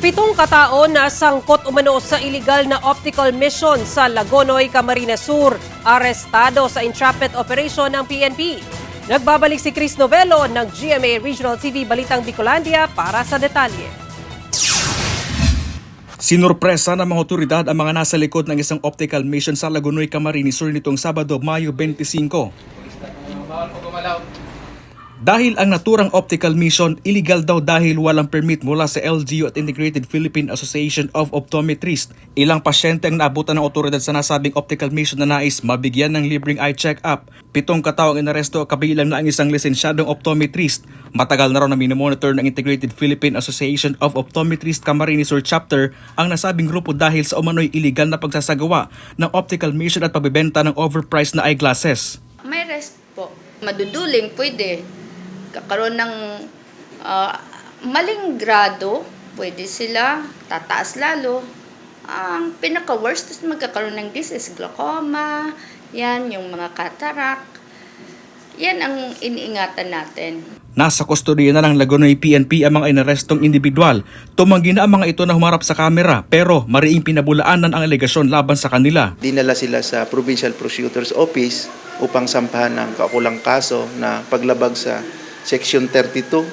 7 katao na sangkot umano sa illegal na optical mission sa Lagonoy, Camarines Sur. Arestado sa entrapment operation ng PNP. Nagbabalik si Chris Novelo ng GMA Regional TV Balitang Bicolandia para sa detalye. Sinurpresa ng mga otoridad ang mga nasa likod ng isang optical mission sa Lagonoy, Camarines Sur nitong Sabado, Mayo 25. Dahil ang naturang optical mission, illegal daw dahil walang permit mula sa LGU at Integrated Philippine Association of Optometrists. Ilang pasyente ang naabutan ng otoridad sa nasabing optical mission na nais mabigyan ng libreng eye check-up. 7 katao ang inaresto kabilang na ang isang lisensyadong optometrist. Matagal na raw na minomonitor ng Integrated Philippine Association of Optometrists Camarines Sur Chapter ang nasabing grupo dahil sa umano'y illegal na pagsasagawa ng optical mission at pagbebenta ng overpriced na eyeglasses. May rest po. Maduduling, pwede. Kakaroon ng maling grado, pwede sila, tataas lalo. Ang pinaka-worst is magkakaroon ng disease, glaucoma, yan, yung mga cataract. Yan ang iniingatan natin. Nasa kustodiya na ng Lagonoy PNP ang mga inarestong individual. Tumanggi na ang mga ito na humarap sa kamera pero mariing pinabulaanan ang alegasyon laban sa kanila. Dinala sila sa Provincial Prosecutor's Office upang sampahan ng kaukulang kaso na paglabag sa Section 32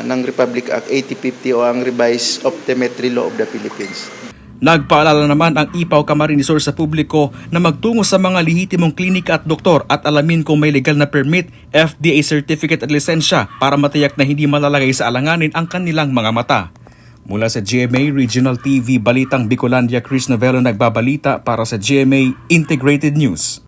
ng Republic Act 8050 o ang Revised Optometry Law of the Philippines. Nagpaalala naman ang IPAW Camarines Sur sa publiko na magtungo sa mga lehitimong klinika at doktor at alamin kung may legal na permit, FDA certificate at lisensya para matiyak na hindi malalagay sa alanganin ang kanilang mga mata. Mula sa GMA Regional TV Balitang Bicolandia, Chris Novelo nagbabalita para sa GMA Integrated News.